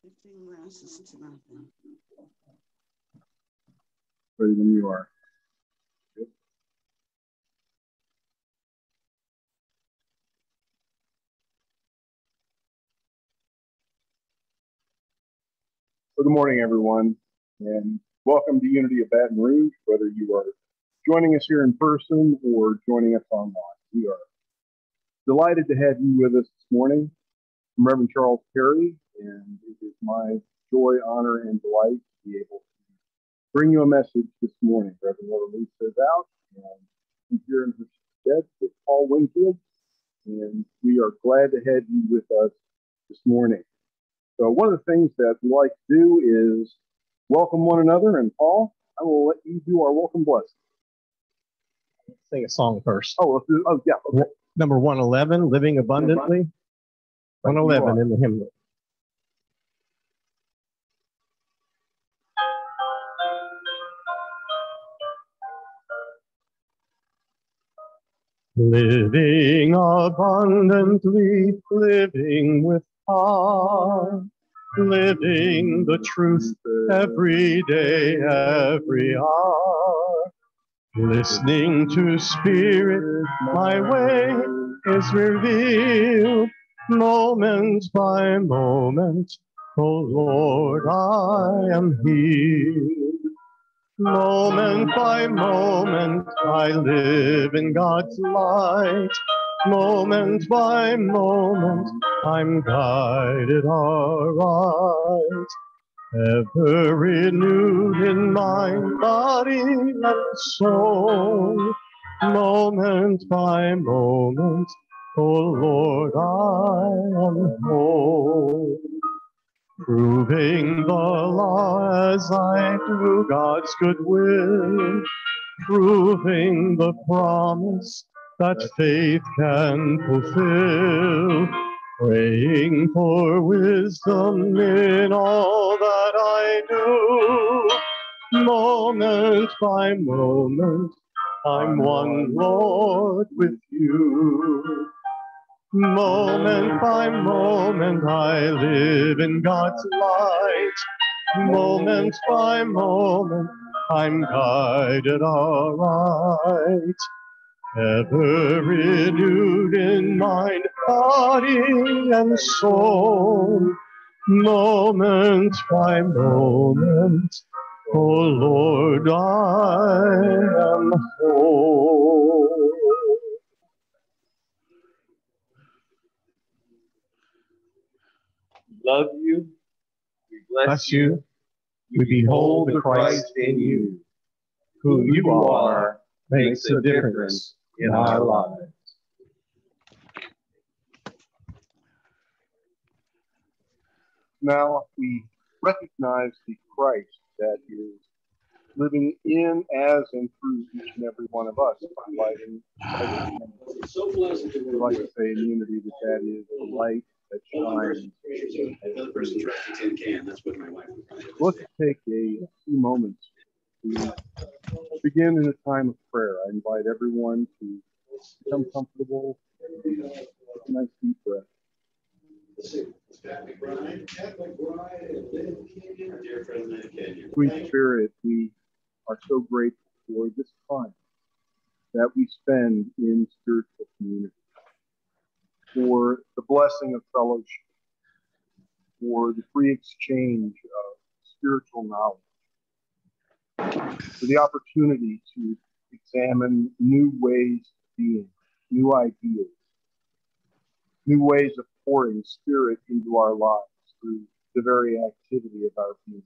Shifting glasses to nothing. Ready when you are. Good. Well, good morning, everyone, and welcome to Unity of Baton Rouge, whether you are joining us here in person or joining us online. We are delighted to have you with us this morning. I'm Reverend Charles Perry, and it is my joy, honor, and delight to be able to bring you a message this morning. Reverend Laura Louise is out, and I'm here in her stead with Paul Winfield, and we are glad to have you with us this morning. So one of the things that we like to do is welcome one another, and Paul, I will let you do our welcome blessing. Let's sing a song first. Oh, yeah. Okay. Number 111, Living Abundantly. 111 in the hymnal. Living abundantly, living with heart, living the truth every day, every hour. Listening to Spirit, my way is revealed, moment by moment. Oh Lord, I am healed. Moment by moment, I live in God's light. Moment by moment, I'm guided aright. Ever renewed in mind, body, and soul. Moment by moment, oh Lord, I am whole. Proving the law as I do God's good will, proving the promise that faith can fulfill, praying for wisdom in all that I do. Moment by moment, I'm one, Lord, with you. Moment by moment, I live in God's light. Moment by moment, I'm guided aright. Ever renewed in mind, body, and soul. Moment by moment, oh Lord, I am whole. Love you, we bless you, we behold the Christ in you. Who you are makes a difference in our lives. Now we recognize the Christ that is living in, as, and through each and every one of us, lighting. So pleasant to we like to say in Unity that is the light that shines. Another person tried the tin can. That's what my wife would probably Let's take a few moments to begin in a time of prayer. I invite everyone to become comfortable. Take a nice deep breath. Sweet Spirit, we are so grateful for this time that we spend in spiritual community, for the blessing of fellowship, for the free exchange of spiritual knowledge, for the opportunity to examine new ways of being, new ideas, new ways of pouring Spirit into our lives through the very activity of our being.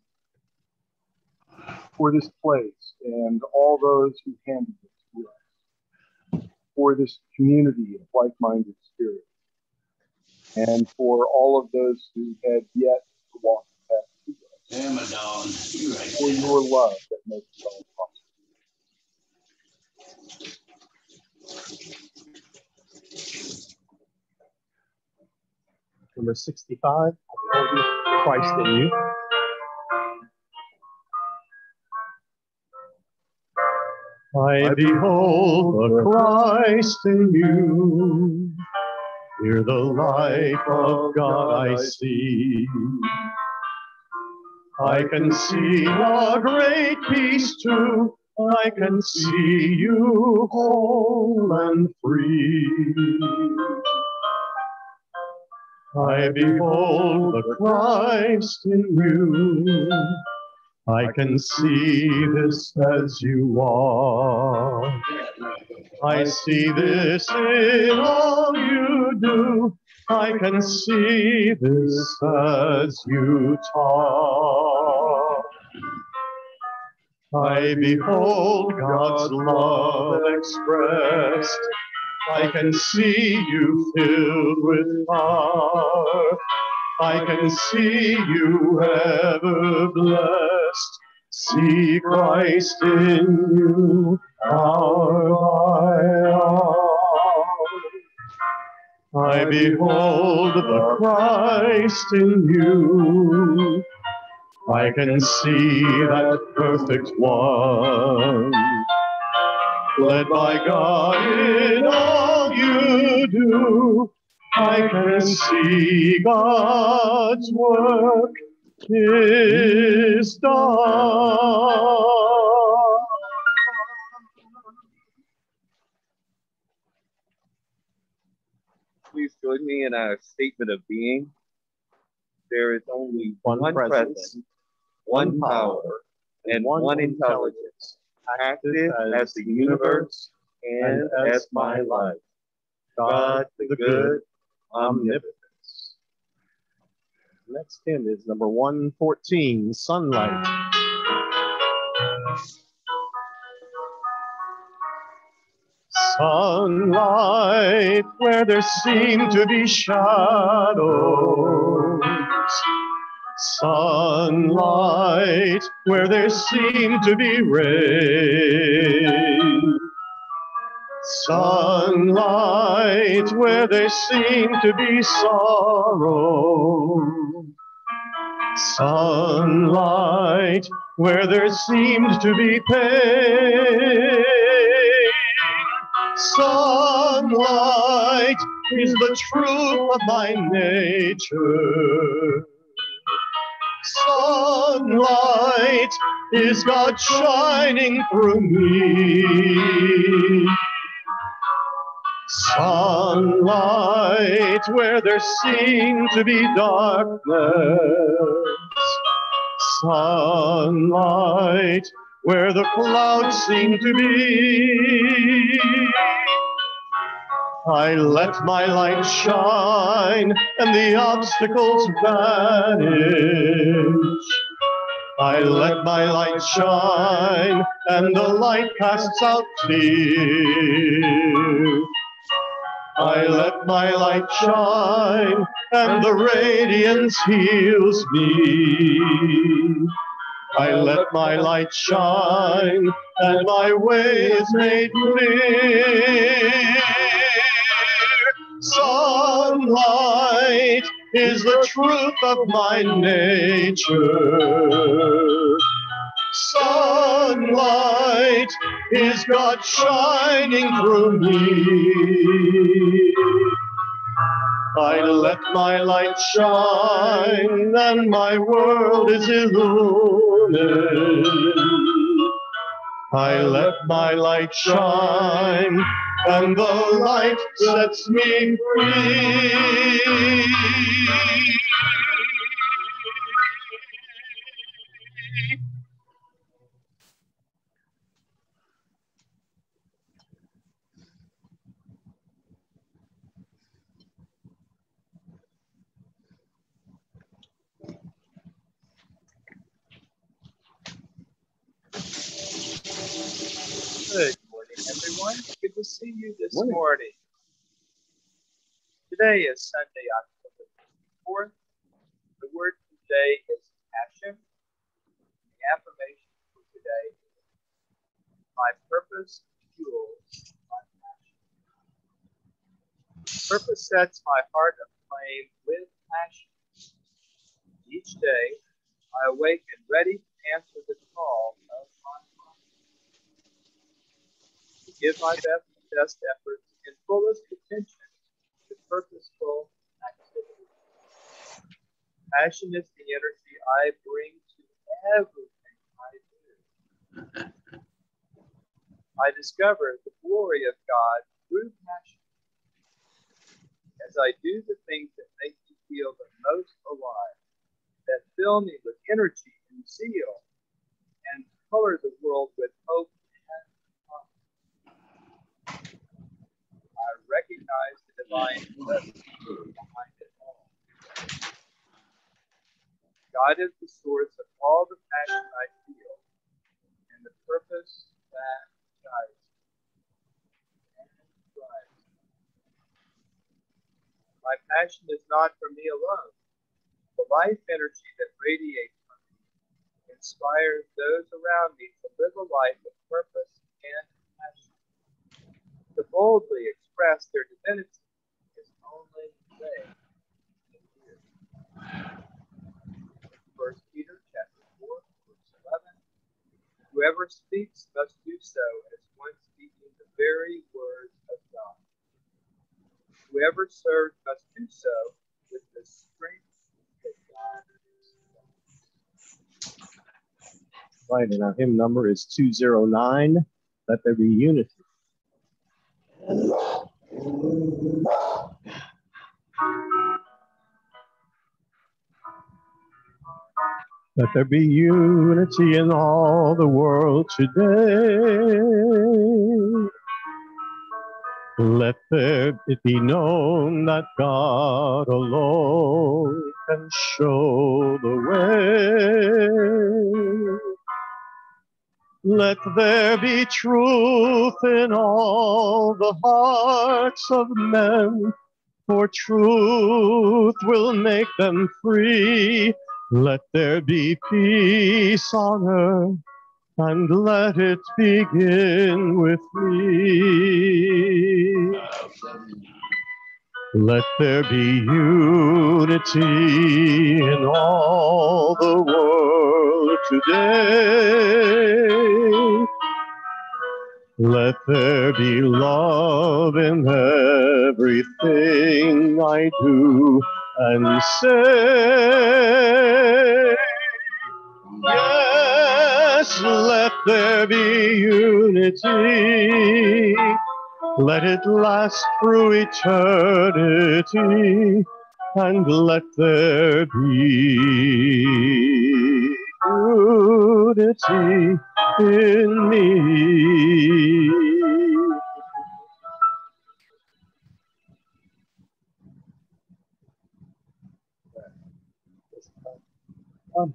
For this place and all those who handed it to us, for this community of like-minded spirits, and for all of those who had yet to walk the path to us, for your love that makes it all possible. Number 65, Christ in you. I behold the Christ in you. Hear the light of God I see. I can see a great peace too. I can see you whole and free. I behold the Christ in you. I can see this as you are. I see this in all you do. I can see this as you talk. I behold God's love expressed. I can see you filled with power. I can see you ever blessed. See Christ in you, hour by hour. I behold the Christ in you. I can see that perfect one. Led by God in all you do, I can see God's work is done. Please join me in our statement of being. There is only One presence, one power, and one intelligence, active as the universe and as my life. God, the good, omnipotence. Next hymn is number 114, Sunlight. Sunlight, where there seem to be shadows. Sunlight, where there seem to be rain. Sunlight, where there seem to be sorrow. Sunlight, where there seemed to be pain. Sunlight is the truth of my nature. Sunlight is God shining through me. Sunlight where there seemed to be darkness. Sunlight where the clouds seem to be. I let my light shine and the obstacles vanish. I let my light shine and the light casts out fear. I let my light shine and the radiance heals me. I let my light shine and my way is made clear. Sunlight is the truth of my nature. Sunlight is God shining through me. I let my light shine and my world is illumined. I let my light shine and the light sets me free. Good morning, everyone. Good to see you this morning. Today is Sunday, October 4th. The word for today is passion. The affirmation for today is, my purpose fuels my passion. Purpose sets my heart aflame with passion. Each day, I awaken ready to answer the call of my heart. To give my best efforts and fullest attention to purposeful activity. Passion is the energy I bring to everything I do. I discover the glory of God through passion. As I do the things that make me feel the most alive, that fill me with energy and zeal, and color the world with hope and promise. I recognize the divine presence behind it all. God is the source of all the passion I feel, and the purpose that guides me and drives me. My passion is not for me alone. The life energy that radiates from me inspires those around me to live a life of purpose and passion. To boldly express their divinity is only they can do. 1 Peter chapter 4, verse 11. Whoever speaks must do so as one speaking the very words of God. Whoever serves must do so with the strength that God has given. Right, and our hymn number is 209. Let there be unity. Let there be unity in all the world today. Let it be known that God alone can show the way. Let there be truth in all the hearts of men, for truth will make them free. Let there be peace on earth, and let it begin with me. Let there be unity in all the world today. Let there be love in everything I do and say. Yes, let there be unity. Let it last through eternity, and let there be unity in me.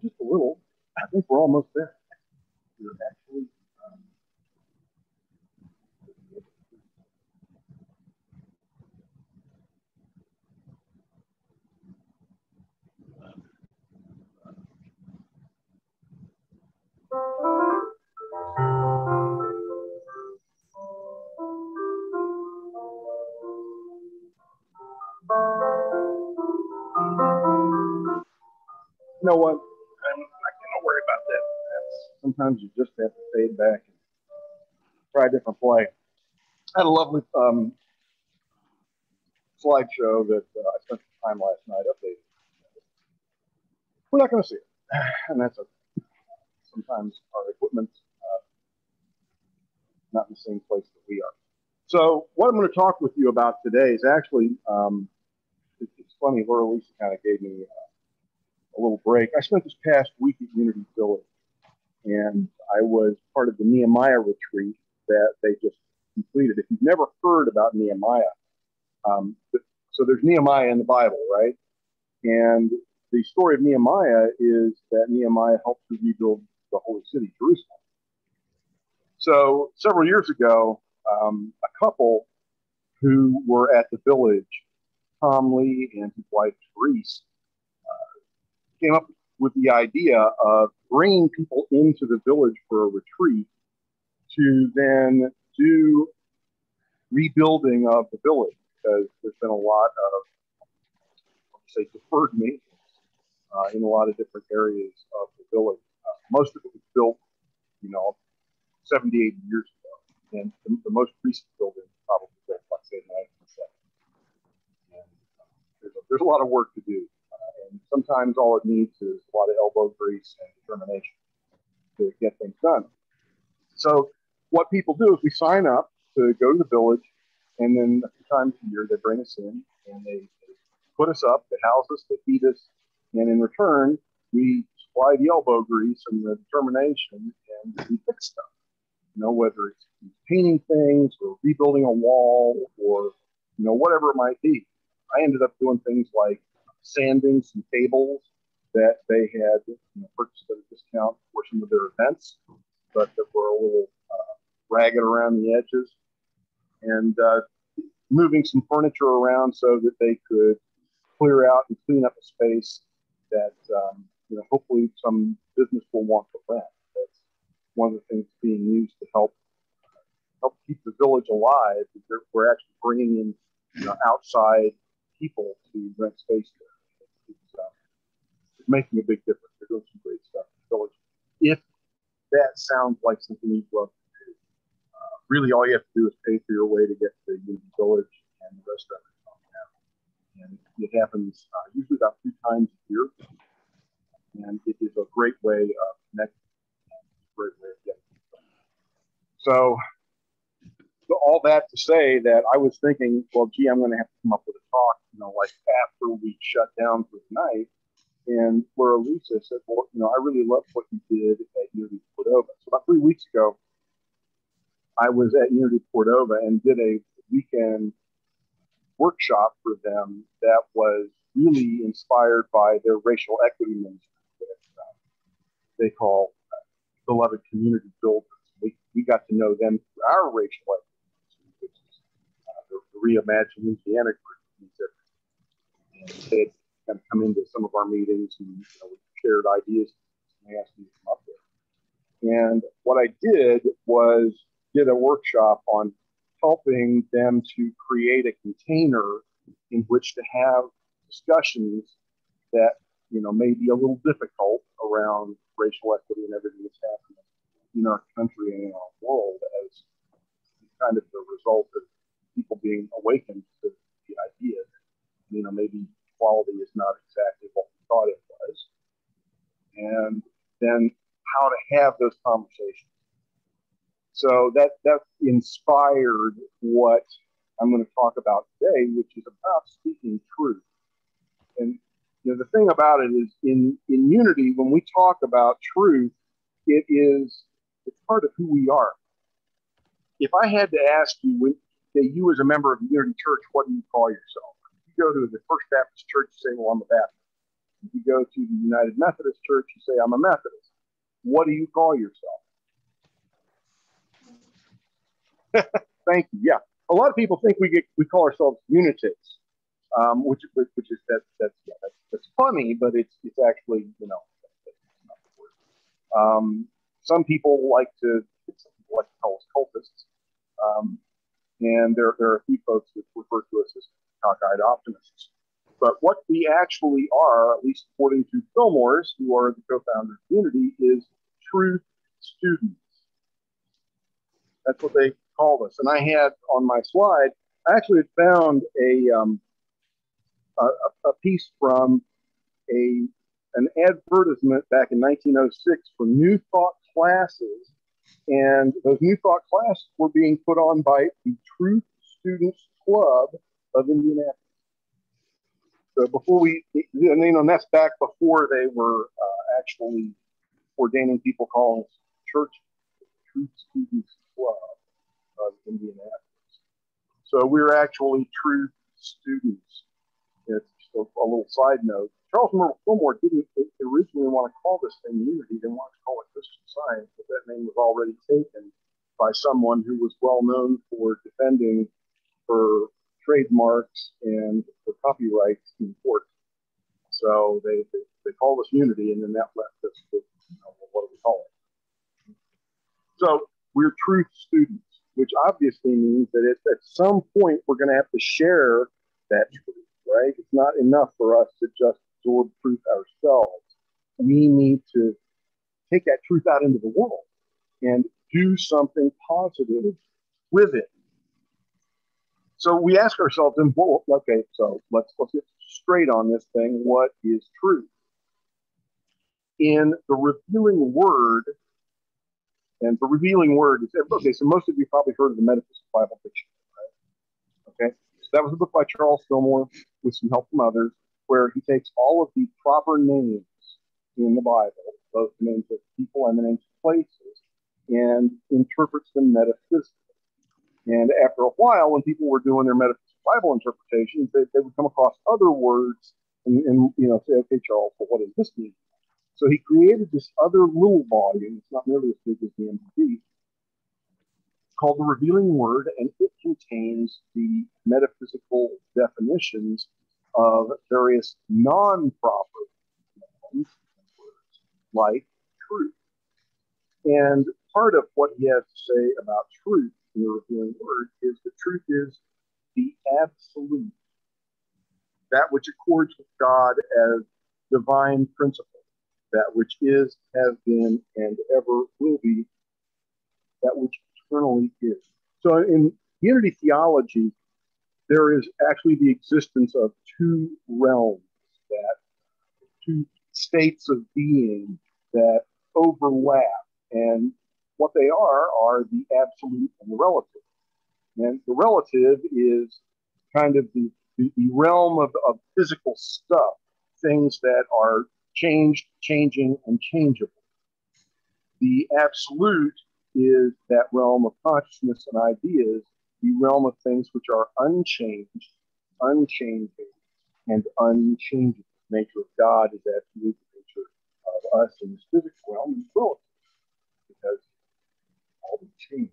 Just a little. I think we're almost there. We're actually. You know what? I'm not going to worry about that. Sometimes you just have to fade back and try a different play. I had a lovely slideshow that I spent some time last night updating. We're not going to see it, and that's okay. Sometimes our equipment's not in the same place that we are. So what I'm going to talk with you about today is actually, it's funny, Laura Lisa kind of gave me a little break. I spent this past week at Unity Village, and I was part of the Nehemiah retreat that they just completed. If you've never heard about Nehemiah, so there's Nehemiah in the Bible, right? And the story of Nehemiah is that Nehemiah helped to rebuild the holy city, Jerusalem. So several years ago, a couple who were at the village, Tom Lee and his wife, Therese, came up with the idea of bringing people into the village for a retreat to then do rebuilding of the village, because there's been a lot of, say, deferred maintenance in a lot of different areas of the village. Most of it was built, 70, 80 years ago. And the most recent building probably built, let's say, 1970. And there's a lot of work to do. And sometimes all it needs is a lot of elbow grease and determination to get things done. So what people do is we sign up to go to the village, and then a few times a year they bring us in and they put us up, they house us, they feed us, and in return we supply the elbow grease and the determination, and we fix stuff. You know, whether it's painting things or rebuilding a wall or, you know, whatever it might be. I ended up doing things like sanding some tables that they had, you know, purchased at a discount for some of their events, but that were a little ragged around the edges, and moving some furniture around so that they could clear out and clean up a space that, you know, hopefully some business will want to rent. That's one of the things being used to help keep the village alive. We're actually bringing in, you know, outside people to rent space there. It's making a big difference. They're doing some great stuff in the village. If that sounds like something you'd love to do, really all you have to do is pay for your way to get to Unity Village, and the rest of it is on now. And it happens usually about 2 times a year, and it is a great way of connecting. It's a great way of getting things done. So all that to say that I was thinking, well, gee, I'm going to have to come up with a talk, you know, like after we shut down for the night. And Laura Lisa said, well, you know, I really loved what you did at Unity Cordova. So about 3 weeks ago, I was at Unity Cordova and did a weekend workshop for them that was really inspired by their racial equity movement that they call Beloved Community Builders. We got to know them through our racial equity, which is the Reimagine Louisiana group. And they had kind of come into some of our meetings, and, you know, we shared ideas, and they asked me to come up there. And what I did was did a workshop on helping them to create a container in which to have discussions that, you know, may be a little difficult around racial equity and everything that's happening in our country and in our world as kind of the result of people being awakened to the idea that, you know, maybe equality is not exactly what we thought it was, and then how to have those conversations. So that inspired what I'm going to talk about today, which is about speaking truth. And, you know, the thing about it is in Unity, when we talk about truth, it's part of who we are. If I had to ask you, say you as a member of the Unity Church, what do you call yourself? If you go to the First Baptist Church, you say, well, I'm a Baptist. If you go to the United Methodist Church, you say, I'm a Methodist. What do you call yourself? Thank you. Yeah, a lot of people think we call ourselves Unitists, which is that's funny, but it's actually, you know, that's not the word. Some people like to call us cultists, and there are a few folks that refer to us as cockeyed optimists. But what we actually are, at least according to Fillmore's, who are the co-founders of Unity, is truth students. That's what they called us. And I had on my slide, I actually had found a piece from an advertisement back in 1906 for New Thought classes. And those New Thought classes were being put on by the Truth Students Club of Indianapolis. So before and that's back before they were actually ordaining people calling us church, Truth Students Club of Indianapolis. So we're actually truth students. It's just a little side note. Charles Fillmore didn't originally want to call this thing Unity. He didn't want to call it Christian Science, but that name was already taken by someone who was well known for defending for trademarks and for copyrights in court. So they called us Unity, and then that left us with, you know, what do we call it? So we're truth students, which obviously means that at some point we're going to have to share that truth, right? It's not enough for us to just absorb truth ourselves. We need to take that truth out into the world and do something positive with it. So we ask ourselves, well, okay, so let's get straight on this thing. What is truth? in the revealing word, and the revealing word is, okay, so most of you probably heard of the Metaphysical Bible Dictionary, right? Okay, so that was a book by Charles Fillmore with some help from others, where he takes all of the proper names in the Bible, both the names of people and the names of places, and interprets them metaphysically. And after a while, when people were doing their metaphysical Bible interpretations, they would come across other words and say, okay, Charles, well, what does this mean? So he created this other little volume, it's not nearly as big as the MD, called The Revealing Word, and it contains the metaphysical definitions of various non-proper nouns, like truth. And part of what he has to say about truth in the Revealing Word is that truth is the absolute, that which accords with God as divine principle, that which is, has been, and ever will be, that which eternally is. So in unity theology, there is actually the existence of two realms, that two states of being that overlap, and what they are the absolute and the relative. And the relative is kind of the realm of physical stuff, things that are changed, changing, and changeable. The absolute is that realm of consciousness and ideas, the realm of things which are unchanged, unchanging, and unchangeable. The nature of God is absolute. The nature of us in this physical realm is relative, because all the change.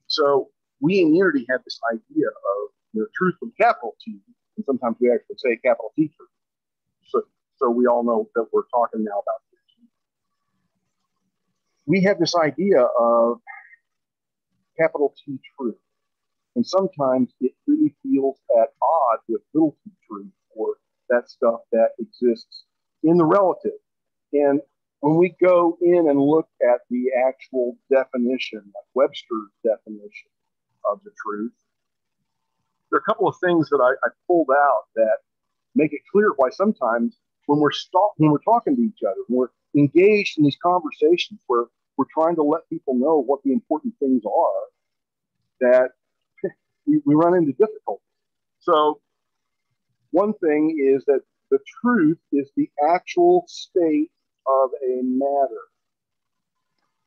So we in Unity have this idea of truth with capital T, and sometimes we actually say capital T truth. So we all know that we're talking now about this. We have this idea of capital T truth, and sometimes it really feels at odds with little t truth, or that stuff that exists in the relative. And when we go in and look at the actual definition, like Webster's definition of the truth, there are a couple of things that I pulled out that make it clear why sometimes when we're talking to each other, when we're engaged in these conversations where we're trying to let people know what the important things are, that we run into difficulty. So one thing is that the truth is the actual state of a matter.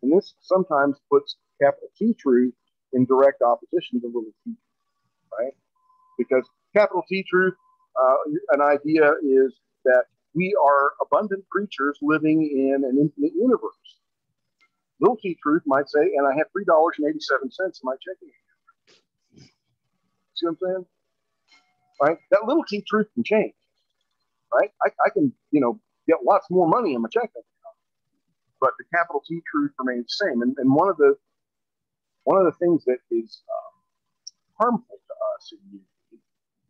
And this sometimes puts capital T truth in direct opposition to little t, right? Because capital T truth, an idea is that we are abundant creatures living in an infinite universe. Little t truth might say, and I have $3.87 in my checking account. See what I'm saying? Right? That little t truth can change, right? I can, get lots more money in my checking account, but the capital T truth remains the same. And one of the things that is harmful to us in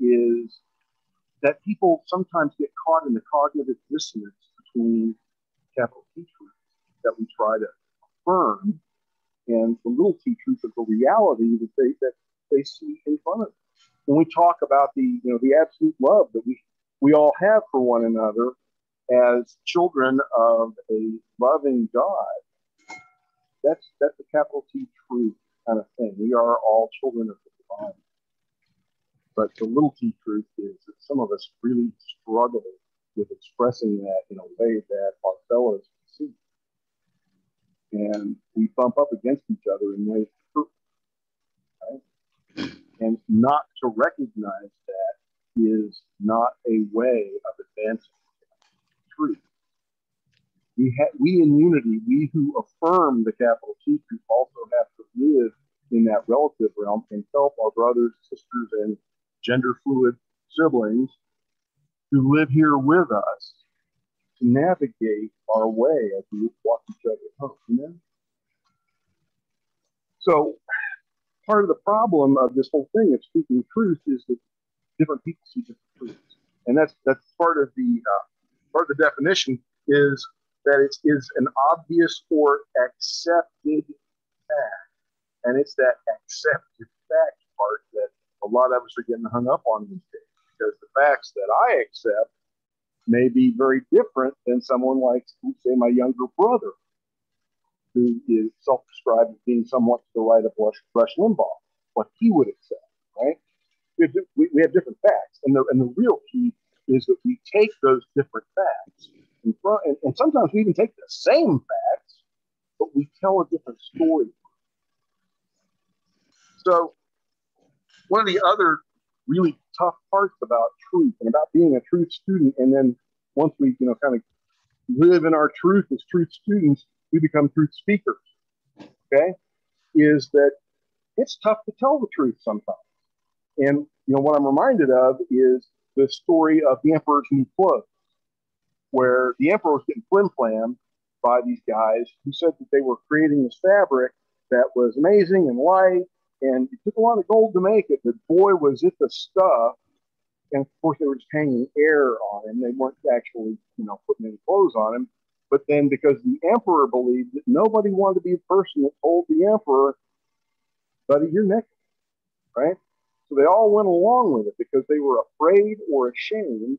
unity is that people sometimes get caught in the cognitive dissonance between capital T truth that we try to affirm and the little t truth of the reality that they see in front of them. When we talk about the absolute love that we all have for one another as children of a loving God, that's the capital T truth kind of thing. We are all children of the divine. But the little t truth is that some of us really struggle with expressing that in a way that our fellows can see. And we bump up against each other in ways that hurt, right? And not to recognize that is not a way of advancing truth. We in unity, we who affirm the capital T truth, also have to live in that relative realm and help our brothers, sisters, and gender fluid siblings who live here with us to navigate our way as we walk each other home. Amen? So part of the problem of this whole thing of speaking truth is that different people see different truths, and that's part of the definition is that it is an obvious or accepted fact, and it's that accepted fact part that a lot of us are getting hung up on these days, because the facts that I accept may be very different than someone like, say, my younger brother, who is self-described as being somewhat to the right of Rush Limbaugh, what he would accept, right? We have different facts, and the real key is that we take those different facts, and sometimes we even take the same facts, but we tell a different story. So one of the other really tough parts about truth and about being a truth student, and then once we kind of live in our truth as truth students, we become truth speakers, okay, is that it's tough to tell the truth sometimes. And what I'm reminded of is the story of the Emperor's New Clothes, where the Emperor was getting flim-flammed by these guys who said that they were creating this fabric that was amazing and light, and it took a lot of gold to make it, but boy, was it the stuff. And of course, they were just hanging air on him. They weren't actually, putting any clothes on him. But then because the Emperor believed that nobody wanted to be the person that told the Emperor, buddy, you're naked, right? So they all went along with it because they were afraid or ashamed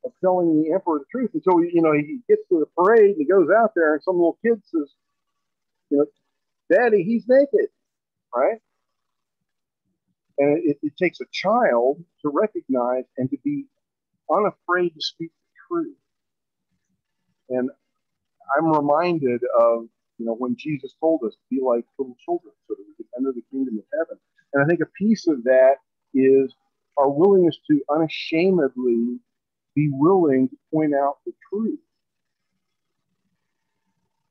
of telling the Emperor the truth. And so, he gets to the parade and he goes out there and some little kid says, Daddy, he's naked, right? And it takes a child to recognize and to be unafraid to speak the truth. And I'm reminded of, when Jesus told us to be like little children so that we could enter the kingdom of heaven. And I think a piece of that is our willingness to unashamedly be willing to point out the truth.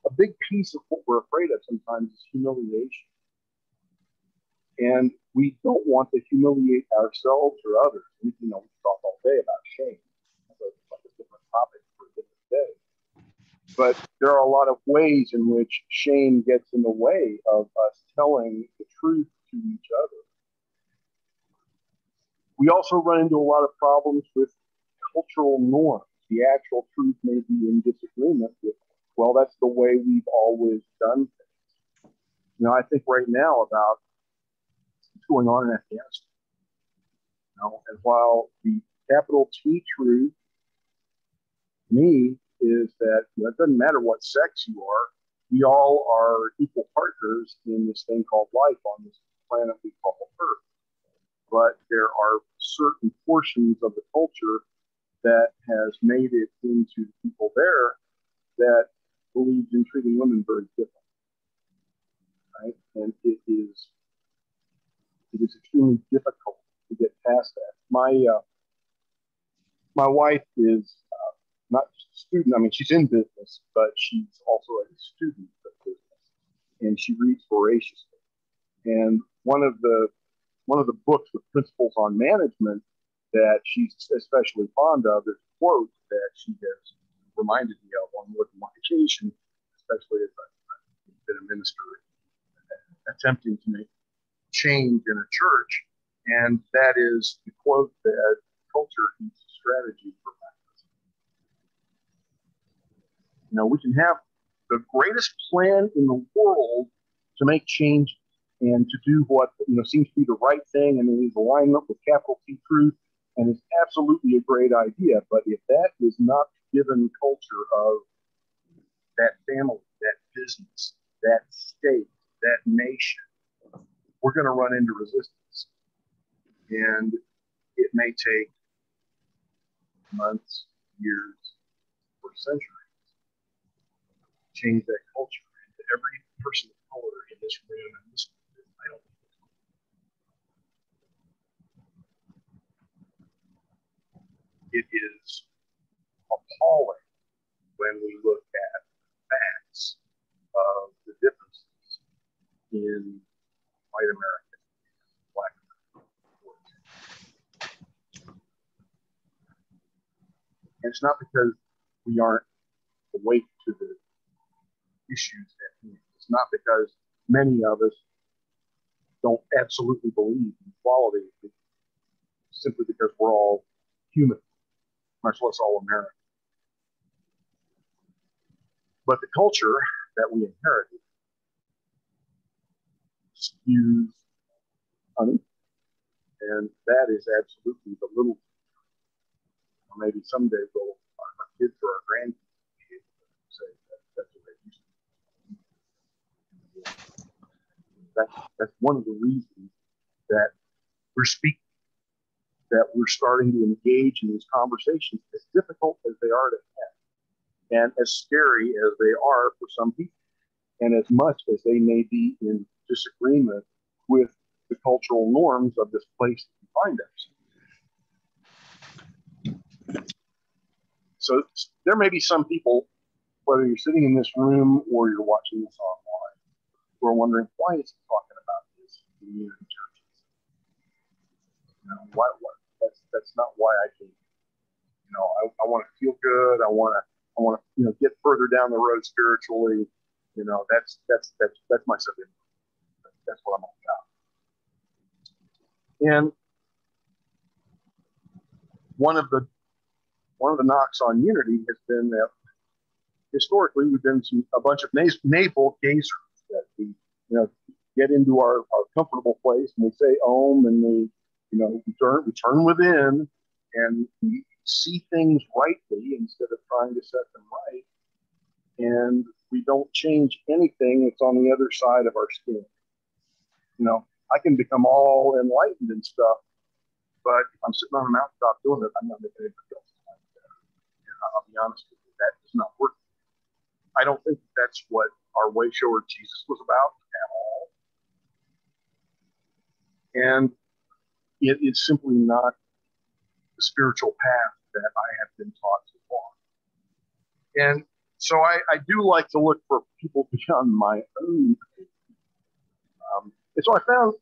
A big piece of what we're afraid of sometimes is humiliation. And we don't want to humiliate ourselves or others. We talk all day about shame. That's a different topic for a different day. But there are a lot of ways in which shame gets in the way of us telling the truth to each other. We also run into a lot of problems with cultural norms. The actual truth may be in disagreement with, well, that's the way we've always done things. I think right now about what's going on in Afghanistan. And while the capital T truth to me is that it doesn't matter what sex you are, we all are equal partners in this thing called life on this planet we call Earth. But there are certain portions of the culture that has made it into the people there that believes in treating women very differently, right? And it is extremely difficult to get past that. My wife is not just a student. I mean, she's in business, but she's also a student of business, and she reads voraciously. And one of the books with principles on management that she's especially fond of is a quote that she has reminded me of on more than one occasion, especially as I've been a minister attempting to make change in a church. And that is the quote that culture eats strategy for practice. We can have the greatest plan in the world to make change and to do what seems to be the right thing and is alignment with capital T truth, and is absolutely a great idea. But if that is not given culture of that family, that business, that state, that nation, we're going to run into resistance. And it may take months, years, or centuries to change that culture. And every person of color in this room and this I don't think it is appalling when we look at facts of the differences in white America and black America. And it's not because we aren't awake to the issues at hand. It's not because many of us don't absolutely believe in equality. It's simply because we're all human, much less all American. But the culture that we inherited skews unequal. And that is absolutely the little, or maybe someday we'll kids or our grandkids to be able to say that that's what they used to do. That's one of the reasons that we're speaking, that we're starting to engage in these conversations, as difficult as they are to have, and as scary as they are for some people, and as much as they may be in disagreement with the cultural norms of this place that we find ourselves. So there may be some people, whether you're sitting in this room or you're watching this online, who are wondering, why is he talking about this in unity churches? You know, why? That's not why I came. You know, I want to feel good. I want to get further down the road spiritually. You know, that's my subject. That's what I'm all about. And one of the knocks on unity has been that historically we've been a bunch of navel gazers, that we get into our comfortable place and we say Om, and we turn within and we see things rightly instead of trying to set them right, and we don't change anything that's on the other side of our skin. You know, I can become all enlightened and stuff, but if I'm sitting on a mountaintop doing it, I'm not making anybody else like that. And I'll be honest with you, that does not work. I don't think that's what our way shower Jesus was about at all. And it is simply not the spiritual path that I have been taught to walk. And so I do like to look for people beyond my own. And so I found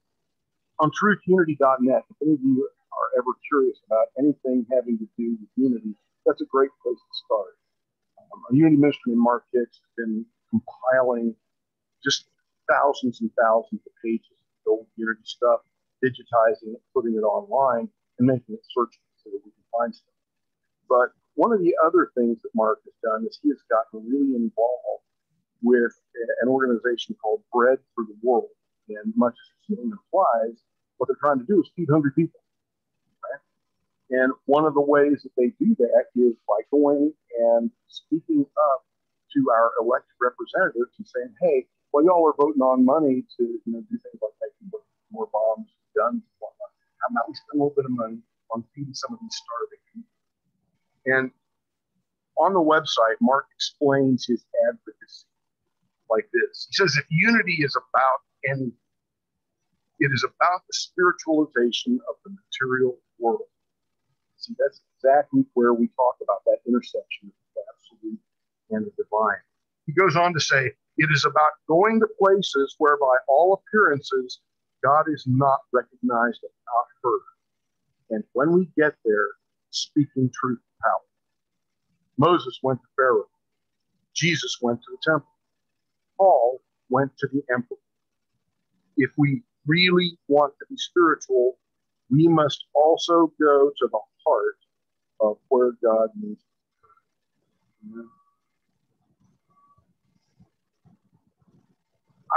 on truthunity.net, if any of you are ever curious about anything having to do with unity, that's a great place to start. Our unity ministry in Mark Hicks has been compiling just thousands and thousands of pages of old unity stuff, digitizing it, putting it online, and making it searchable so that we can find stuff. But one of the other things that Mark has done is he has gotten really involved with an organization called Bread for the World. And much as his name implies, what they're trying to do is feed hungry people. Right? And one of the ways that they do that is by going and speaking up to our elected representatives and saying, hey, well, y'all are voting on money to do things like making more bombs, guns, and whatnot. How about we spend a little bit of money on feeding some of these starving people? And on the website, Mark explains his advocacy like this. He says, if unity is about anything, it is about the spiritualization of the material world. See, that's exactly where we talk about that intersection of the absolute and the divine. He goes on to say, it is about going to places whereby all appearances God is not recognized and not heard. And when we get there, speaking truth to power. Moses went to Pharaoh. Jesus went to the temple. Paul went to the emperor. If we really want to be spiritual, we must also go to the heart of where God needs to be.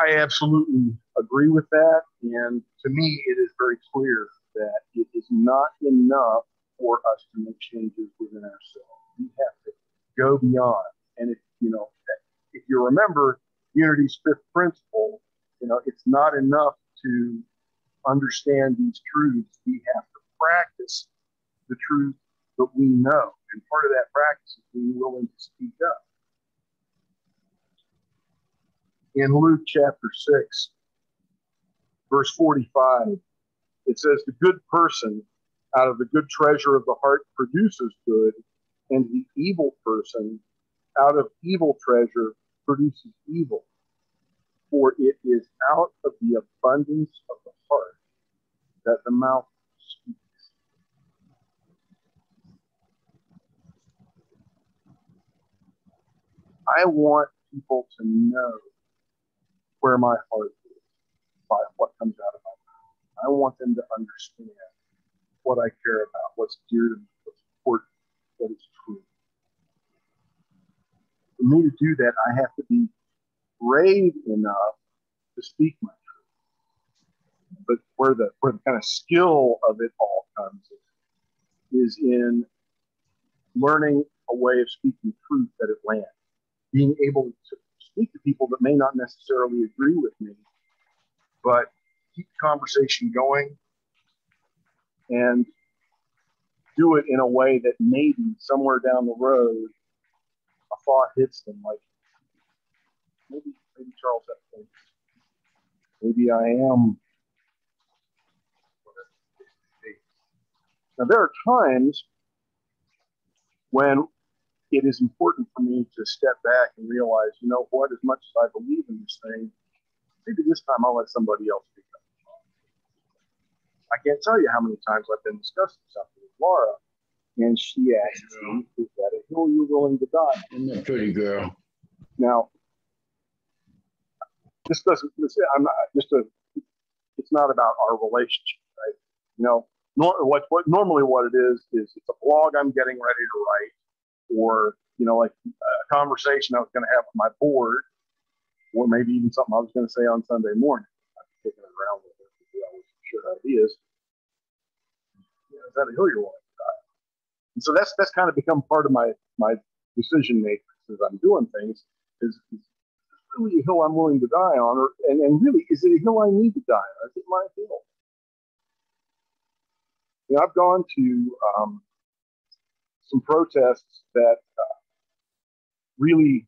I absolutely agree with that. And to me, it is very clear that it is not enough for us to make changes within ourselves. We have to go beyond. And if you remember Unity's fifth principle, it's not enough to understand these truths. We have to practice the truth that we know. And part of that practice is being willing to speak up. In Luke chapter 6, verse 45, it says, the good person out of the good treasure of the heart produces good, and the evil person out of evil treasure produces evil. For it is out of the abundance of the heart that the mouth speaks. I want people to know where my heart is by what comes out of my mouth. I want them to understand what I care about, what's dear to me, what's important, what is true. For me to do that, I have to be brave enough to speak my truth. But where the kind of skill of it all comes is in learning a way of speaking truth that it lands. Being able to speak to people that may not necessarily agree with me, but keep the conversation going and do it in a way that maybe somewhere down the road, a thought hits them like, maybe Charles has a point. Maybe I am. Now, there are times when it is important for me to step back and realize, you know what, as much as I believe in this thing, maybe this time I'll let somebody else speak up. I can't tell you how many times I've been discussing something with Laura, and she asks me, is that a hill you're willing to die? Isn't that pretty, girl? Now, this doesn't, I'm not, it's not about our relationship, right? You know, normally what it is it's a blog I'm getting ready to write, or, you know, like a conversation I was going to have with my board, or maybe even something I was going to say on Sunday morning. I'm kicking it around with it because I wasn't sure ideas. You know, is that a hill you're willing to die? And so that's kind of become part of my decision making as I'm doing things. Is really a hill I'm willing to die on, and really, is it a hill I need to die on? Is it my hill? You know, I've gone to some protests that really,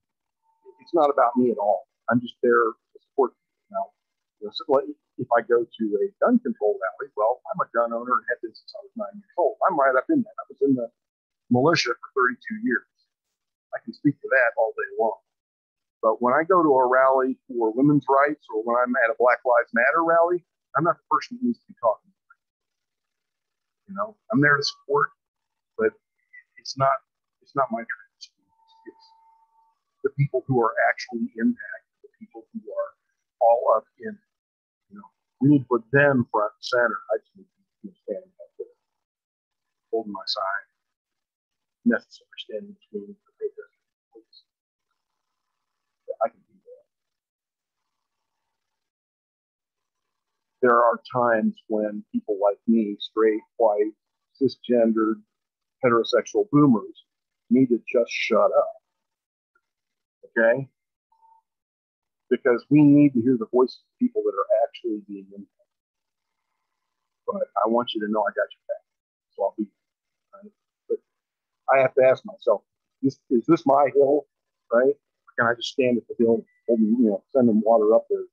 it's not about me at all. I'm just there to support people. Now, so if I go to a gun control rally, well, I'm a gun owner and have been since I was 9 years old. I'm right up in that. I was in the militia for 32 years. I can speak to that all day long. But when I go to a rally for women's rights, or when I'm at a Black Lives Matter rally, I'm not the person that needs to be talking. You know, I'm there to support, but it's not my tradition. It's the people who are actually impacted, the people who are all up in it. You know, we need to put them front and center. I just need to be standing up there, holding my sign, necessary standing between the protesters and the police. I can do that. There are times when people like me, straight, white, cisgendered, heterosexual boomers, need to just shut up. Okay? Because we need to hear the voices of people that are actually being impacted. But I want you to know I got your back. So I'll be there, right? But I have to ask myself, is this my hill, right? Or can I just stand at the hill, send them water up there?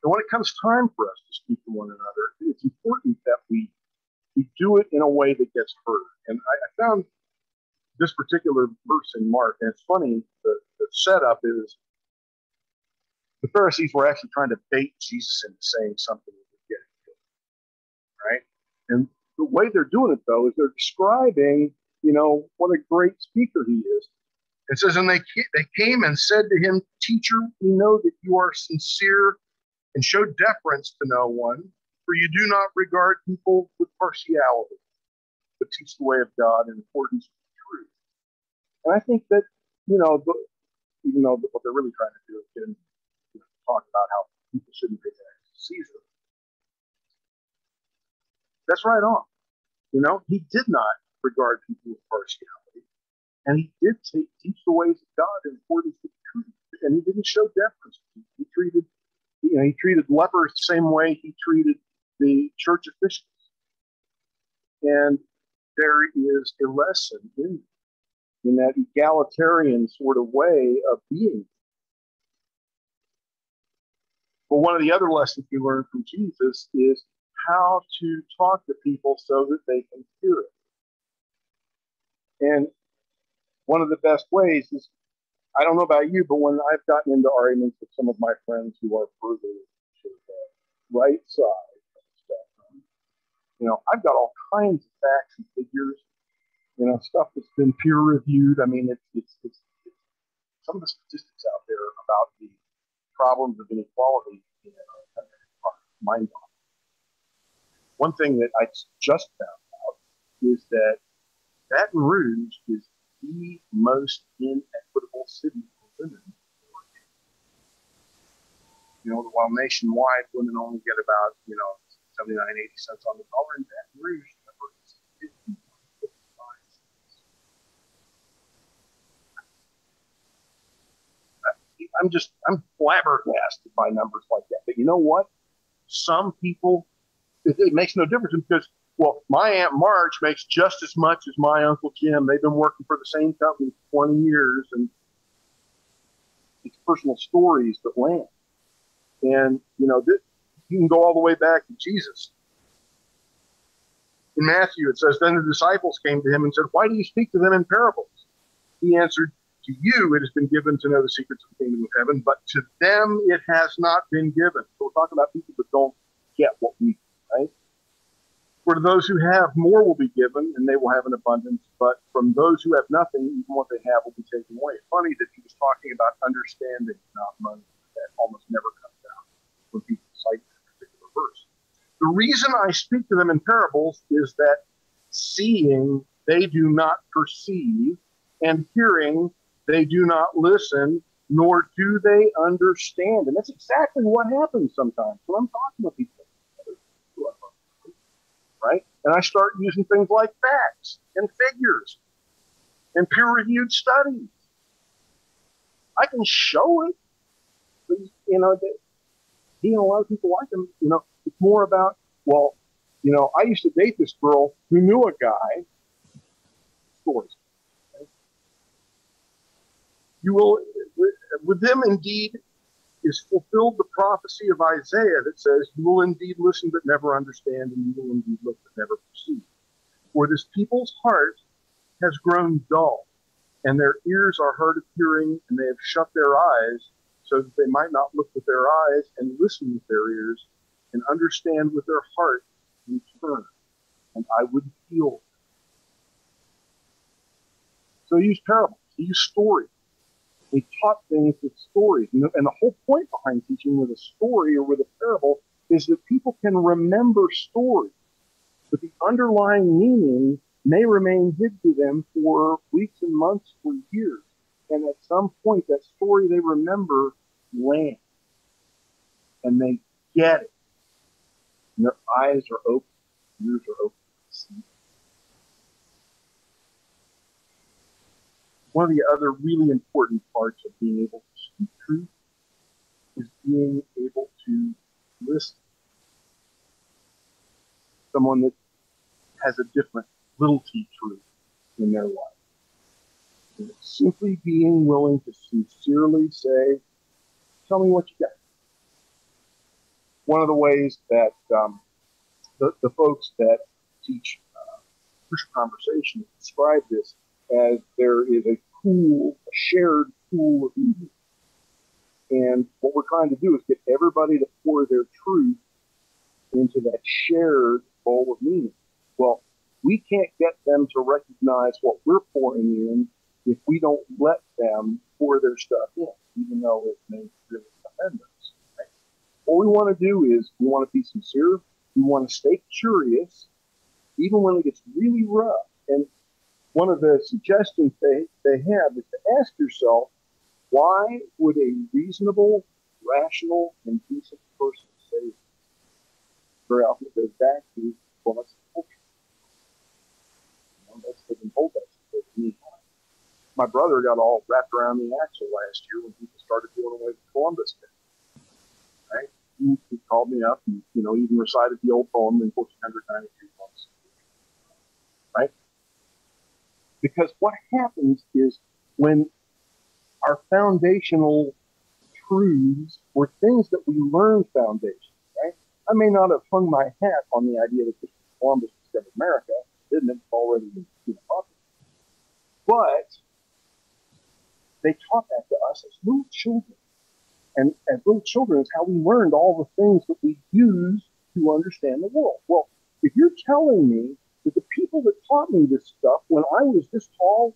And when it comes time for us to speak to one another, it's important that we do it in a way that gets heard. And I found this particular verse in Mark, and it's funny, the setup is the Pharisees were actually trying to bait Jesus into saying something that would get him, right? And the way they're doing it, though, is they're describing, what a great speaker he is. It says, and they came and said to him, "Teacher, we know that you are sincere and show deference to no one, for you do not regard people with partiality, but teach the way of God in accordance with truth." And I think that, even though what they're really trying to do is get him to talk about how people shouldn't pay taxes to Caesar, that's right on. He did not regard people with partiality, and he did teach the ways of God in accordance with truth, and he didn't show deference. He treated lepers the same way he treated the church officials. And there is a lesson in that egalitarian sort of way of being. But one of the other lessons we learn from Jesus is how to talk to people so that they can hear it. And one of the best ways is, I don't know about you, but when I've gotten into arguments with some of my friends who are further to the right side of the spectrum, I've got all kinds of facts and figures, stuff that's been peer reviewed. I mean, it's some of the statistics out there about the problems of inequality in our country are mind-boggling. One thing that I just found out is that Baton Rouge is the most inequitable city for women. While nationwide women only get about 79, 80 cents on the dollar, in Baton Rouge, I'm flabbergasted by numbers like that. But you know what? Some people, it makes no difference because, well, my Aunt March makes just as much as my Uncle Jim. They've been working for the same company for 20 years, and it's personal stories that land. And, you know, you can go all the way back to Jesus. In Matthew, it says, then the disciples came to him and said, why do you speak to them in parables? He answered, to you it has been given to know the secrets of the kingdom of heaven, but to them it has not been given. So we're talking about people that don't get what we get, right? For to those who have, more will be given, and they will have an abundance. But from those who have nothing, even what they have will be taken away. It's funny that he was talking about understanding, not money. That almost never comes out when people cite that particular verse. The reason I speak to them in parables is that seeing they do not perceive, and hearing they do not listen, nor do they understand. And that's exactly what happens sometimes when I'm talking to people. Right? And I start using things like facts and figures and peer-reviewed studies. I can show it, but, you know, a lot of people like them. You know, it's more about, well, you know, I used to date this girl who knew a guy. Stories. Okay? You will, with them indeed is fulfilled the prophecy of Isaiah that says, you will indeed listen but never understand, and you will indeed look but never perceive. For this people's heart has grown dull, and their ears are hard of hearing, and they have shut their eyes, so that they might not look with their eyes and listen with their ears and understand with their heart and turn, and I would heal them. So he used parables, he used stories. He taught things with stories. And the whole point behind teaching with a story or with a parable is that people can remember stories, but the underlying meaning may remain hid to them for weeks and months, for years. And at some point, that story they remember lands, and they get it. And their eyes are open, ears are open to see. One of the other really important parts of being able to speak truth is being able to listen. Someone that has a different little t truth in their life. And simply being willing to sincerely say, tell me what you got. One of the ways that the folks that teach Christian conversation describe this as there is a pool, a shared pool of meaning. And what we're trying to do is get everybody to pour their truth into that shared bowl of meaning. Well, we can't get them to recognize what we're pouring in if we don't let them pour their stuff in, even though it may really offend us. Right? What we want to do is we want to be sincere. We want to stay curious, even when it gets really rough. And one of the suggestions they have is to ask yourself, why would a reasonable, rational, and decent person say this? Very often it goes back to, well, that's the culture. You know, that's been told that to me. My brother got all wrapped around the axle last year when people started doing away with Columbus Day. Right? He called me up and, you know, even recited the old poem in 1492 months. Right? Because what happens is when our foundational truths were things that we learned foundation, right? I may not have hung my hat on the idea that Columbus discovered America, didn't it? It's already been popular. But they taught that to us as little children. And as little children is how we learned all the things that we use to understand the world. Well, if you're telling me that the people that taught me this stuff when I was this tall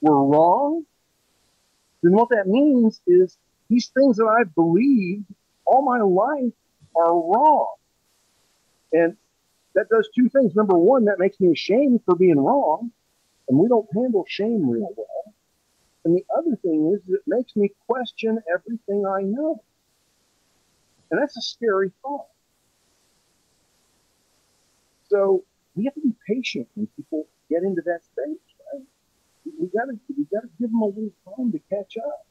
were wrong, then what that means is these things that I've believed all my life are wrong. And that does two things. Number one, that makes me ashamed for being wrong, and we don't handle shame real well. And the other thing is it makes me question everything I know. And that's a scary thought. So we have to be patient when people get into that stage, right? We gotta give them a little time to catch up.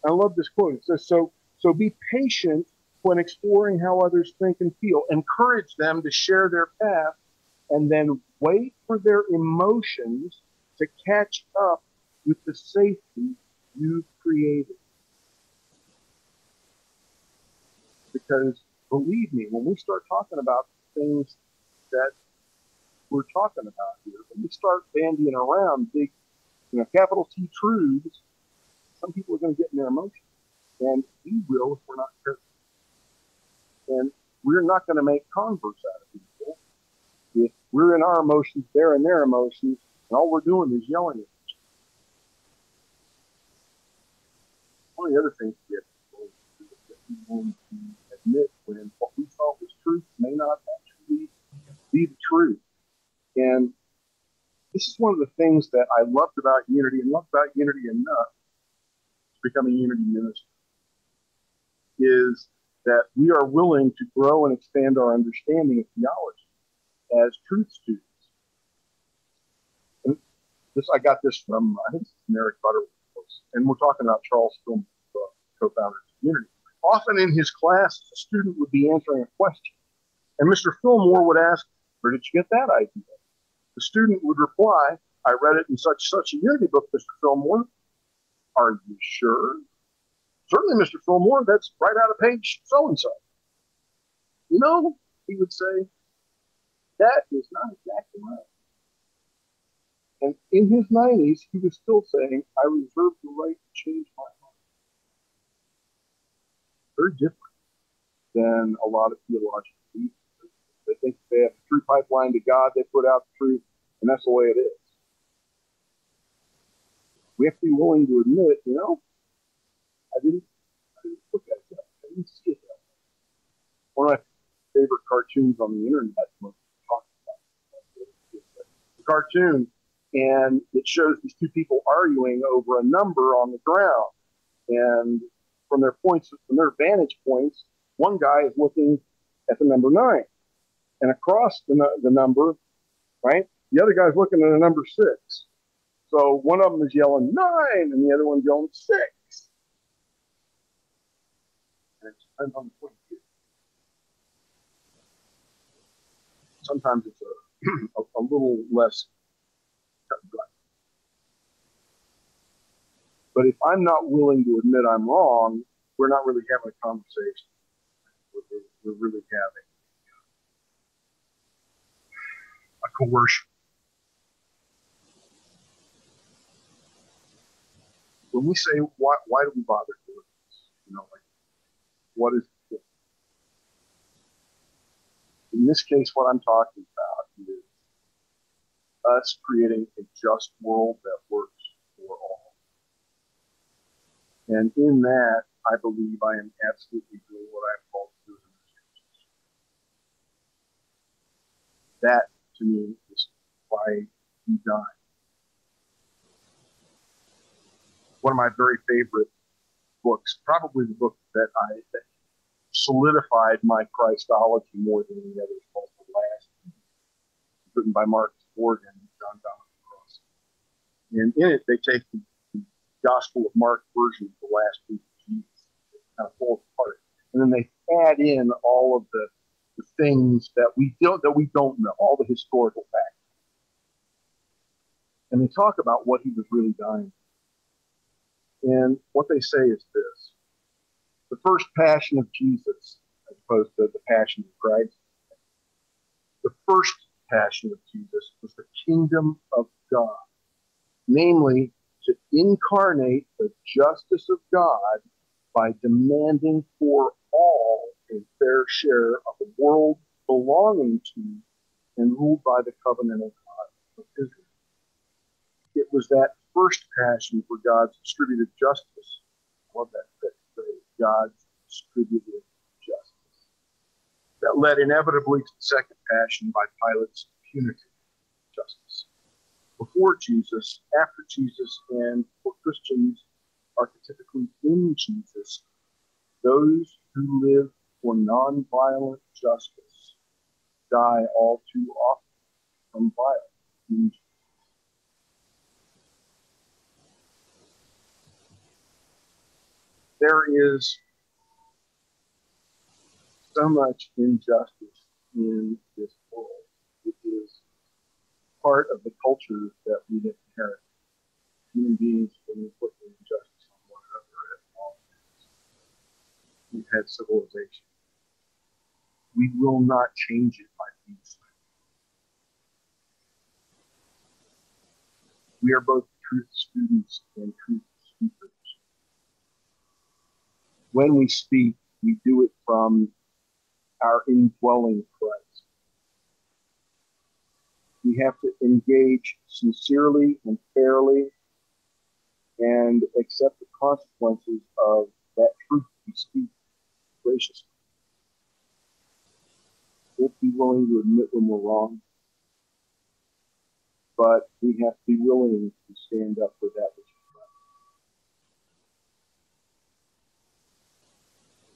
I love this quote. It says, so be patient when exploring how others think and feel. Encourage them to share their path, and then wait for their emotions to catch up with the safety you've created. Because believe me, when we start talking about things that we're talking about here, when we start bandying around big, capital T truths, some people are going to get in their emotions. And we will if we're not careful. And we're not going to make converts out of people if we're in our emotions, they're in their emotions, and all we're doing is yelling at each other. One of the other things we have to do is that we want to admit when what we thought was truth may not actually be the truth. And this is one of the things that I loved about Unity, and loved about Unity enough to become a Unity minister, is that we are willing to grow and expand our understanding of theology as truth students. And I got this from, I think it's Eric Butterworth, and we're talking about Charles Fillmore, co-founder of Unity. Often in his class, a student would be answering a question, and Mr. Fillmore would ask, "Where did you get that idea?" The student would reply, "I read it in such a Unity book, Mr. Fillmore." "Are you sure?" "Certainly, Mr. Fillmore, that's right out of page so-and-so." He would say, that is not exactly right. And in his 90s, he was still saying, "I reserve the right to change my mind." Very different than a lot of theological people. They think they have a true pipeline to God, they put out the truth, and that's the way it is. We have to be willing to admit, I didn't look at it that way. I didn't see it that way. One of my favorite cartoons on the internet, the cartoon, and it shows these two people arguing over a number on the ground. And from their vantage points, one guy is looking at the number 9. And across the number, right, the other guy's looking at a number 6. So one of them is yelling 9, and the other one's yelling 6. And it depends on the point of view. Sometimes it's a little less cut and dry. But if I'm not willing to admit I'm wrong, we're not really having a conversation. We're really having a coercion. When we say, why do we bother doing this? What is it? In this case, what I'm talking about is us creating a just world that works for all. And in that, I believe I am absolutely doing what I'm called to do as a minister. That, to me, is why he died. One of my very favorite books, probably the book that solidified my Christology more than any other, is called The Last, written by Marcus Ford and John Dominic Cross. And in it, they take the Gospel of Mark version of the last week of Jesus, kind of pull it apart, and then they add in all of the things that we don't know, all the historical facts. And they talk about what he was really dying for. And what they say is this: the first passion of Jesus, as opposed to the passion of Christ, the first passion of Jesus was the kingdom of God, namely to incarnate the justice of God by demanding for all a fair share of a world belonging to and ruled by the covenantal God of Israel. It was that first passion for God's distributed justice. I love that phrase, God's distributed justice, that led inevitably to the second passion by Pilate's punitive justice. Before Jesus, after Jesus, and for Christians archetypically in Jesus, those who live for nonviolent justice die all too often from violence in Jesus. there is so much injustice in this world. It is part of the culture that we inherit. Human beings have been inflicting injustice on one another at all times. We've had civilization. We will not change it by being silent. We are both truth students and truth speakers. When we speak, we do it from our indwelling Christ. We have to engage sincerely and fairly and accept the consequences of that truth we speak graciously. We'll be willing to admit when we're wrong, but we have to be willing to stand up for that which is right.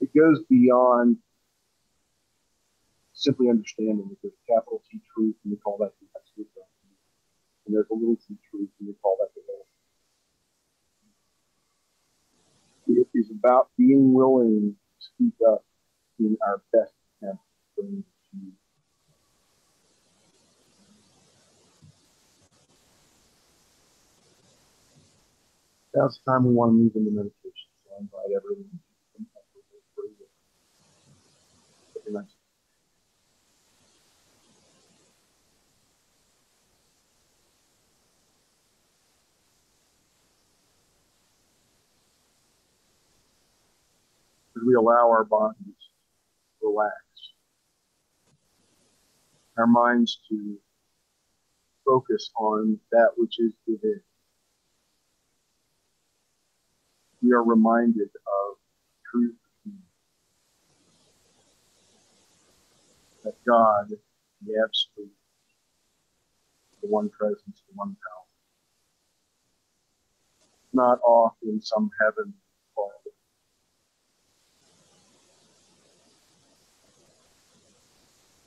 It goes beyond simply understanding that there's a capital T truth, and we call that the absolute truth. And there's a little t truth, and we call that the relative. It is about being willing to speak up in our best attempt to bring the truth. Now it's time we want to move into meditation, so I invite everyone to come up with a prayer. Very nice. As we allow our bodies to relax, our minds to focus on that which is within, we are reminded of truth, that God, the absolute, the one presence, the one power, not off in some heaven far away.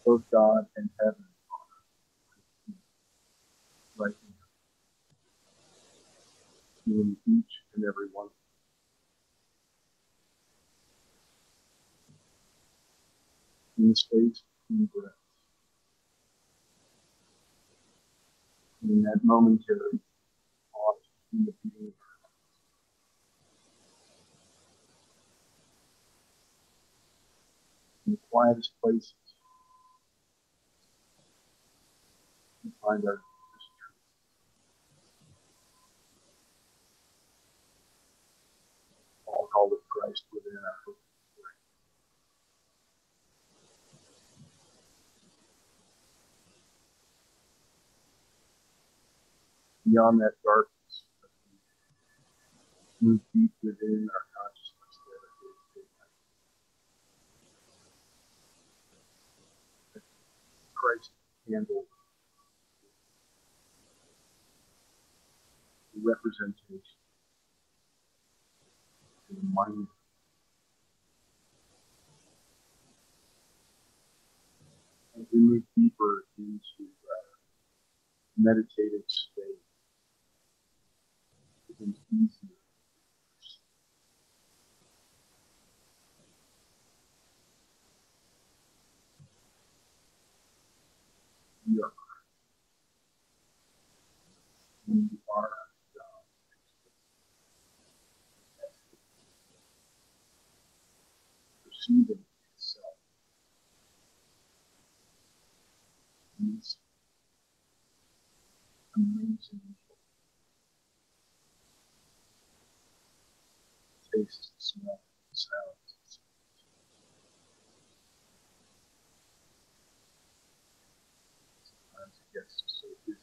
Both God and heaven are right now, in each and every one of them. In the space between breaths, in that momentary pause between the beating of our hearts. In the quietest places, we find our deepest truth. All call it Christ within our hope. Beyond that darkness, move deep within our consciousness that Christ handled the representation, the mind. As we move deeper into meditative state, it becomes easier. We are Christ. We are God. Perceiving itself. These amazing tastes, smells, sounds. Sometimes it gets so busy.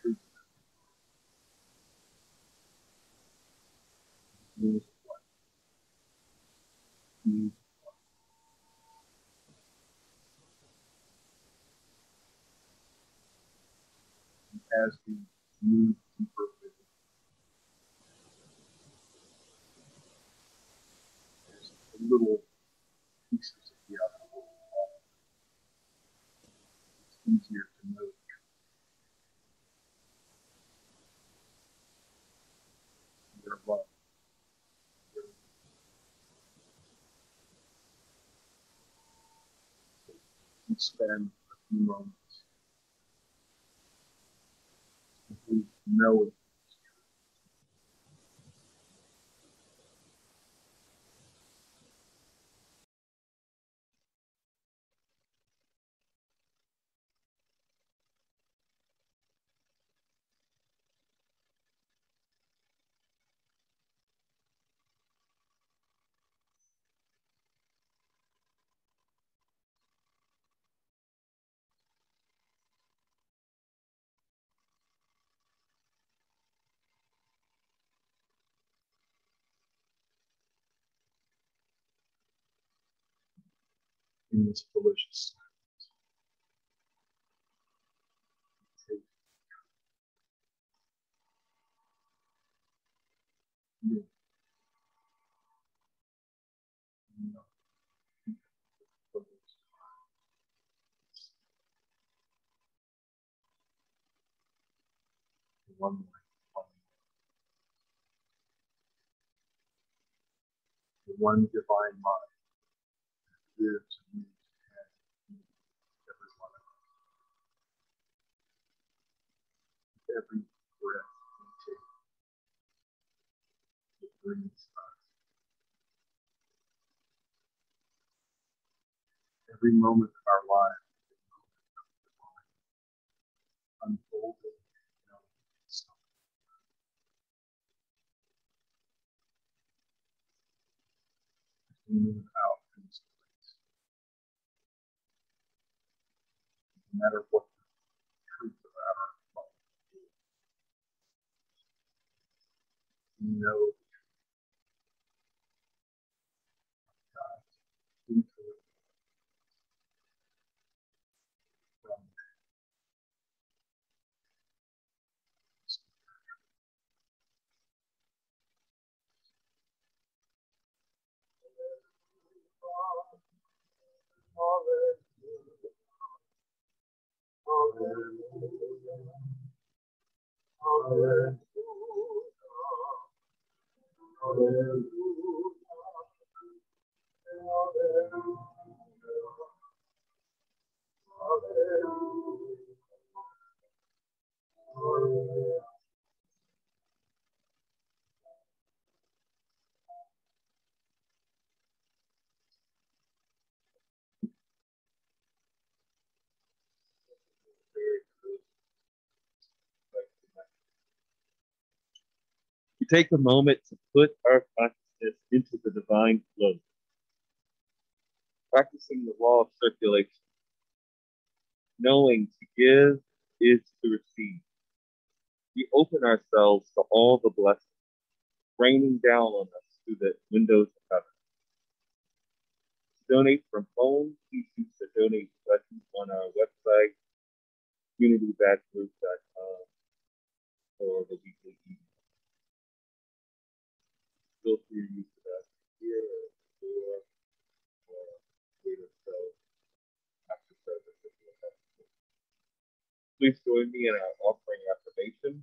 Truth means what? Means what? As we move deeper with it, there's little pieces of the other world. It's easier to know. your love. We spend a few moments we know it. In this delicious silence. You know, one more, the one divine mind lives in you and every one of us. Every breath we take, it brings us. Every moment of our lives, unfolding, we move out in this place. No matter what the truth about our life is, we know the truth of God's infinite from We take a moment to put our consciousness into the divine flow, practicing the law of circulation, knowing to give is to receive. We open ourselves to all the blessings raining down on us through the windows of heaven. To donate from home, please use the donate button on our website, unitybatonrouge.com, or the weekly email. Feel free to use it here or before or later so after service if you have to. Please join me in our offering affirmation.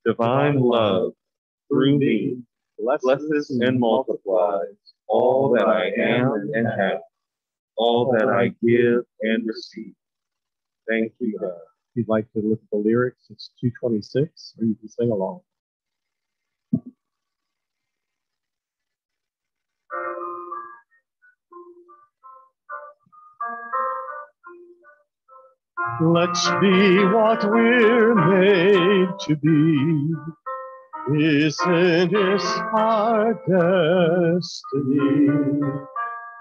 Divine love through me blesses and multiplies all that I am and have, all that I give and receive. Thank you, God. If you'd like to look at the lyrics, it's 226, or you can sing along. Let's be what we're made to be. Isn't this our destiny?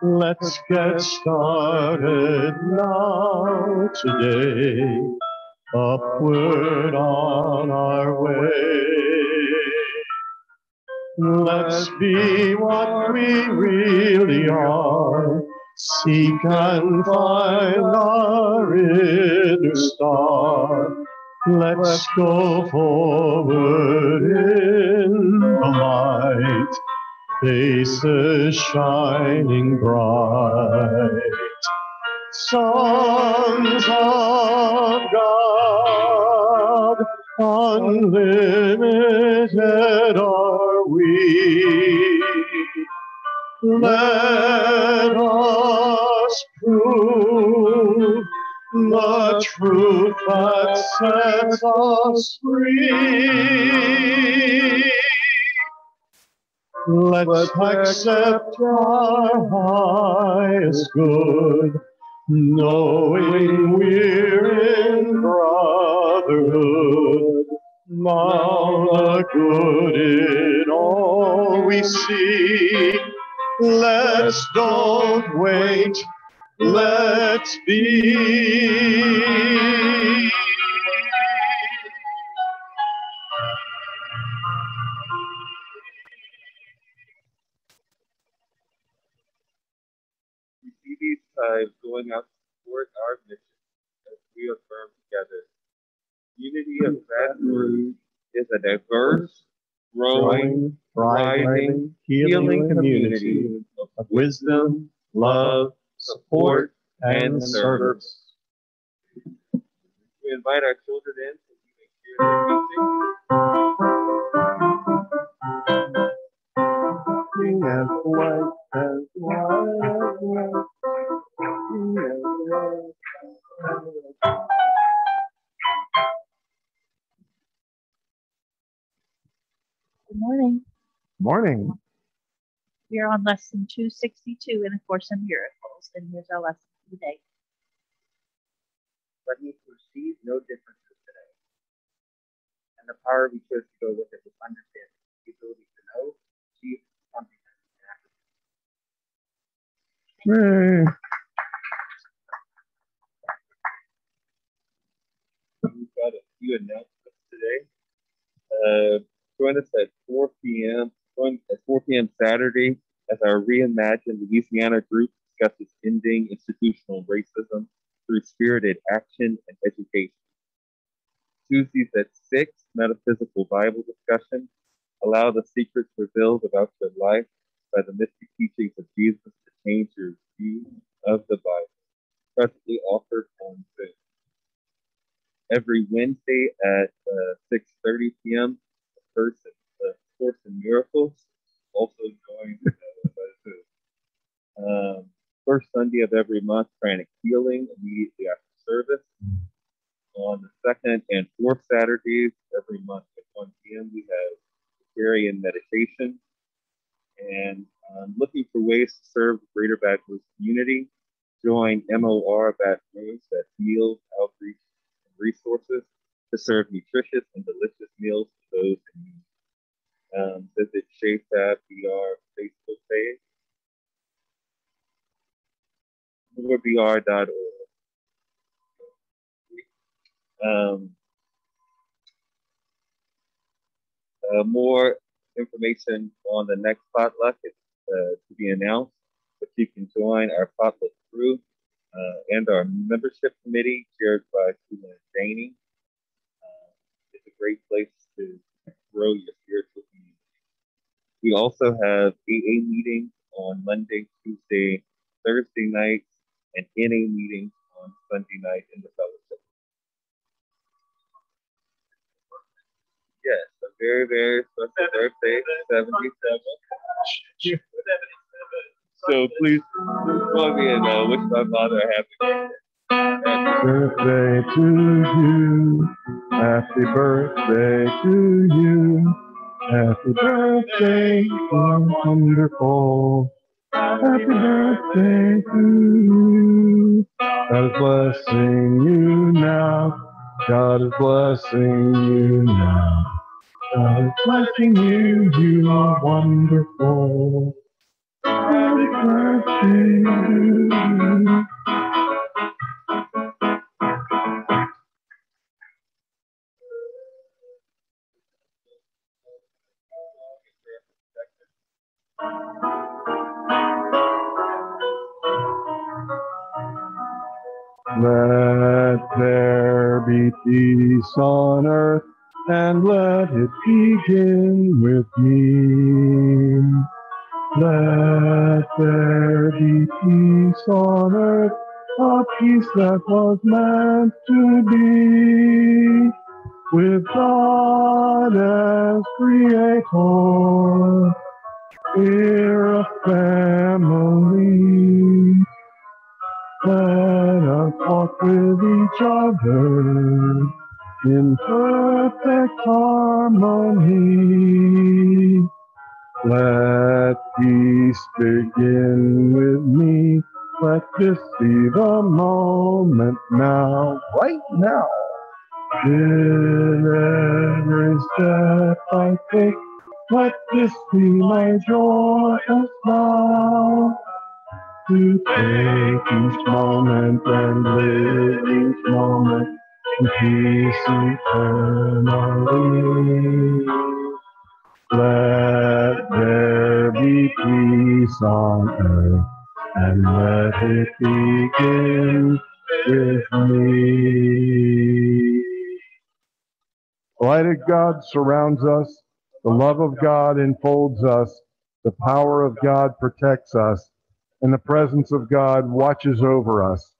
Let's get started now today, upward on our way. Let's be what we really are. Seek and find our inner star. Let's go forward in the light, faces shining bright. Sons of God, unlimited are Let us prove the truth that sets us free. Let's accept our highest good, knowing we're in brotherhood. Now the good in all we see. Let's don't wait, let's be. We see these times going out toward our mission as we affirm together. Unity of Baton Rouge is a diverse, growing, thriving, healing community of wisdom, love, support, and service. We invite our children in so we can hear their music. Sing as white as white as white. Sing as white as white. Good morning. Morning. We are on lesson 262 in A Course in Miracles, and here's our lesson for the day. Let me perceive no differences today. And the power we chose to go with it is understanding, the ability to know, achieve, comprehend, and act. Hey. We've got a few announcements today. Join us at 4 p.m. Join at 4 p.m. Saturday as our reimagined Louisiana group discusses ending institutional racism through spirited action and education. Tuesdays at 6, metaphysical Bible discussion. Allow the secrets revealed about your life by the mystic teachings of Jesus to change your view of the Bible. Presently offered on Zoom. Every Wednesday at 6:30 p.m. person, Course in Miracles, also joined by Zoom. First Sunday of every month, pranic healing immediately after service. On the second and fourth Saturdays every month at 1 p.m., we have prayer and meditation. And looking for ways to serve the greater Baton Rouge community, join MOR Baton Rouge, that's Meals, Outreach, and Resources, to serve nutritious and delicious meals to those in need. Visit ShapeTab BR Facebook page, or br.org. More information on the next potluck is to be announced, but you can join our potluck crew and our membership committee chaired by Susan Daney. It's a great place to grow your spiritual community. We also have AA meetings on Monday, Tuesday, Thursday nights, and NA meetings on Sunday night in the fellowship. Yes, a very, very special birthday, 77. So please join me and wish my father a happy birthday. Birthday to you. Happy birthday to you. Happy birthday, wonderful. Happy birthday to you. God is blessing you now. God is blessing you now. God is blessing you. You are wonderful. Happy birthday to you. Let there be peace on earth, and let it begin with me. Let there be peace on earth, a peace that was meant to be. with God as creator. We're a family. Let us walk with each other in perfect harmony. Let peace begin with me. Let this be the moment now, right now. In every step I take, let this be my joyous vow. To take each moment and live each moment in peace eternally. Let there be peace on earth, and let it begin with me. The light of God surrounds us, the love of God enfolds us, the power of God protects us, and the presence of God watches over us.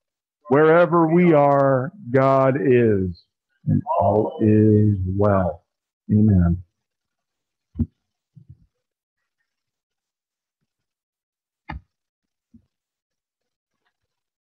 Wherever we are, God is, and all is well. Amen.